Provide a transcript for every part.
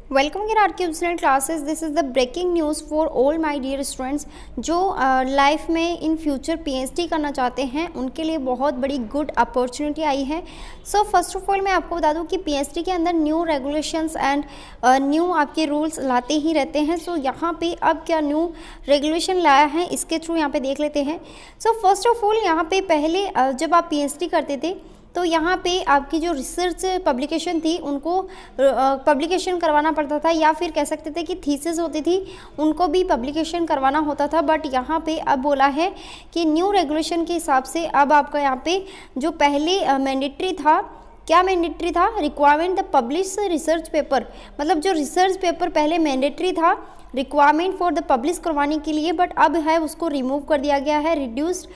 Welcome in R K student classes. This is the breaking news for all my dear students जो life में in future PhD करना चाहते हैं, उनके लिए बहुत बड़ी गुड अपॉर्चुनिटी आई है। सो फर्स्ट ऑफ ऑल मैं आपको बता दूं कि पीएचडी के अंदर न्यू रेगुलेशंस एंड न्यू आपके रूल्स लाते ही रहते हैं। सो यहाँ पे अब क्या न्यू रेगुलेशन लाया है, इसके थ्रू यहाँ पे देख लेते हैं। सो फर्स्ट ऑफ ऑल यहाँ पे पहले जब आप पीएचडी करते थे तो यहाँ पे आपकी जो रिसर्च पब्लिकेशन थी उनको पब्लिकेशन करवाना पड़ता था, या फिर कह सकते थे कि थीसिस होती थी उनको भी पब्लिकेशन करवाना होता था। बट यहाँ पे अब बोला है कि न्यू रेगुलेशन के हिसाब से अब आपका यहाँ पे जो पहले मैंडेटरी था, क्या मैंडेटरी था, requirement the publish research paper, मतलब जो रिसर्च पेपर पहले मैंडेटरी था रिक्वायरमेंट फॉर द पब्लिश करवाने के लिए, बट अब है उसको रिमूव कर दिया गया है, रिड्यूस्ड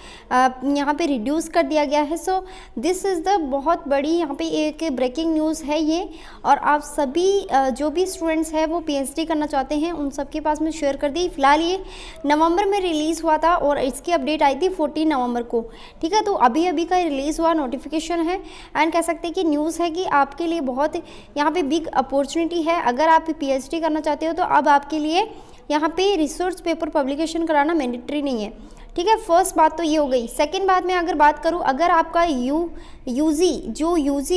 यहाँ पे रिड्यूस कर दिया गया है। सो दिस इज़ द बहुत बड़ी यहाँ पे एक ब्रेकिंग न्यूज़ है ये। और आप सभी जो भी स्टूडेंट्स हैं वो पीएचडी करना चाहते हैं उन सबके पास में शेयर कर दी। फिलहाल ये नवंबर में रिलीज़ हुआ था और इसकी अपडेट आई थी 14 नवंबर को, ठीक है। तो अभी अभी का रिलीज़ हुआ नोटिफिकेशन है एंड कह सकते हैं कि न्यूज़ है कि आपके लिए बहुत यहाँ पे बिग अपॉर्चुनिटी है। अगर आप पीएचडी करना चाहते हो तो अब आपके लिए यहाँ पे रिसर्च पेपर पब्लिकेशन कराना मैंडेटरी नहीं है, ठीक है। फर्स्ट बात तो ये हो गई। सेकंड बात मैं अगर बात करूँ, अगर आपका यूजी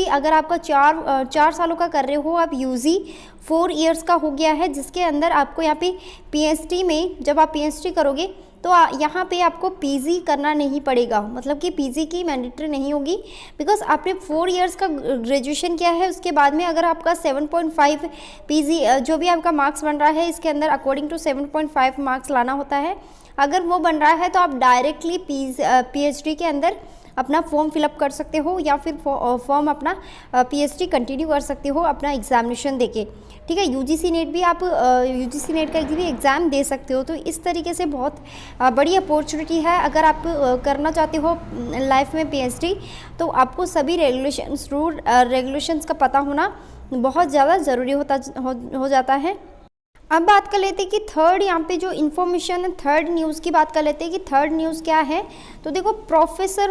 अगर आपका चार सालों का कर रहे हो, आप यूजी 4 इयर्स का हो गया है, जिसके अंदर आपको यहाँ पे पीएचडी में जब आप पीएचडी करोगे तो यहाँ पे आपको पीजी करना नहीं पड़ेगा, मतलब कि पीजी की मैंडेटरी नहीं होगी, बिकॉज आपने 4 इयर्स का ग्रेजुएशन किया है। उसके बाद में अगर आपका 7.5 पीजी जो भी आपका मार्क्स बन रहा है, इसके अंदर अकॉर्डिंग टू 7.5 मार्क्स लाना होता है। अगर वो बन रहा है तो आप डायरेक्टली पीएचडी के अंदर अपना फॉर्म फिलअप कर सकते हो, या फिर फॉर्म अपना पीएचडी कंटिन्यू कर सकते हो अपना एग्जामिनेशन देके, ठीक है। यूजीसी नेट भी आप यूजीसी नेट का भी एग्ज़ाम दे सकते हो। तो इस तरीके से बहुत बड़ी अपॉर्चुनिटी है। अगर आप करना चाहते हो लाइफ में पीएचडी तो आपको सभी रेगुलेशंस का पता होना बहुत ज़्यादा ज़रूरी हो जाता है। अब बात कर लेते हैं कि थर्ड यहाँ पे जो इन्फॉर्मेशन है, थर्ड न्यूज़ की बात कर लेते हैं कि थर्ड न्यूज़ क्या है। तो देखो, प्रोफेसर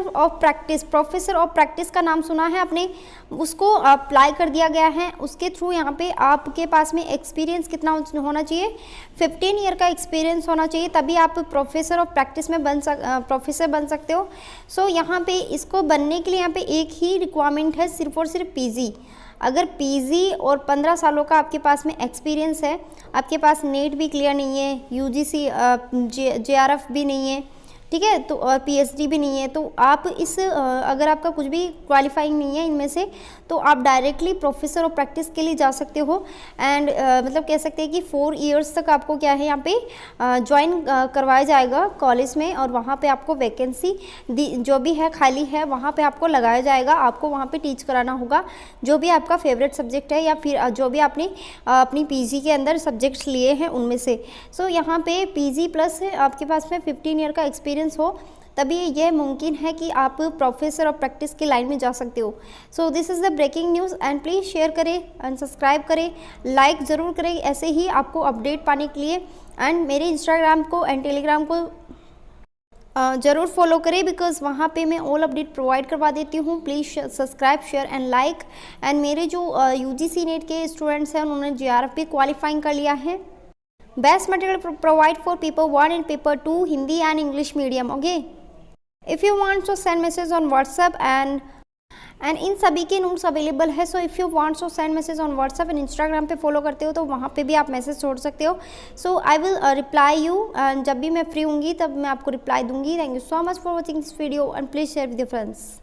ऑफ प्रैक्टिस का नाम सुना है आपने, उसको अप्लाई कर दिया गया है। उसके थ्रू यहाँ पे आपके पास में एक्सपीरियंस कितना होना चाहिए, 15 ईयर का एक्सपीरियंस होना चाहिए, तभी आप प्रोफेसर ऑफ प्रैक्टिस में प्रोफेसर बन सकते हो। सो यहाँ पे इसको बनने के लिए यहाँ पे एक ही रिक्वायरमेंट है, सिर्फ और सिर्फ पीजी। अगर पीजी और 15 सालों का आपके पास में एक्सपीरियंस है, आपके पास नेट भी क्लियर नहीं है, यूजीसी जेआरएफ भी नहीं है, ठीक है, तो और पीएचडी भी नहीं है, तो आप अगर आपका कुछ भी क्वालिफाइंग नहीं है इनमें से, तो आप डायरेक्टली प्रोफेसर ऑफ प्रैक्टिस के लिए जा सकते हो। एंड मतलब कह सकते हैं कि 4 इयर्स तक आपको क्या है यहाँ पे ज्वाइन करवाया जाएगा कॉलेज में, और वहाँ पे आपको वैकेंसी जो भी है खाली है वहाँ पे आपको लगाया जाएगा। आपको वहाँ पे टीच कराना होगा जो भी आपका फेवरेट सब्जेक्ट है, या फिर जो भी आपने अपनी पीजी के अंदर सब्जेक्ट्स लिए हैं उनमें से। सो यहाँ पे पीजी प्लस आपके पास में 15 ईयर का एक्सपीरियंस हो, तभी यह मुमकिन है कि आप प्रोफेसर ऑफ प्रैक्टिस की लाइन में जा सकते हो। So this is the breaking news and please share करें एंड सब्सक्राइब करें, लाइक ज़रूर करें ऐसे ही आपको अपडेट पाने के लिए। एंड मेरे इंस्टाग्राम को एंड टेलीग्राम को ज़रूर फॉलो करें, बिकॉज वहाँ पे मैं ऑल अपडेट प्रोवाइड करवा देती हूँ। Please subscribe, share and like. And मेरे जो यूजीसी नेट के स्टूडेंट्स हैं उन्होंने जेआरएफ भी क्वालिफाइंग कर लिया है। Best material provide for paper 1 and paper 2 Hindi and English medium, okay? If you want to send message on WhatsApp and इन सभी के नोट्स अवेलेबल है। So if you want to send message on WhatsApp and Instagram पे follow करते हो तो वहाँ पे भी आप मैसेज छोड़ सकते हो। सो आई विल रिप्लाई यू, जब भी मैं फ्री होंगी तब मैं आपको रिप्लाई दूंगी। Thank you so much for watching this video and please share with your friends.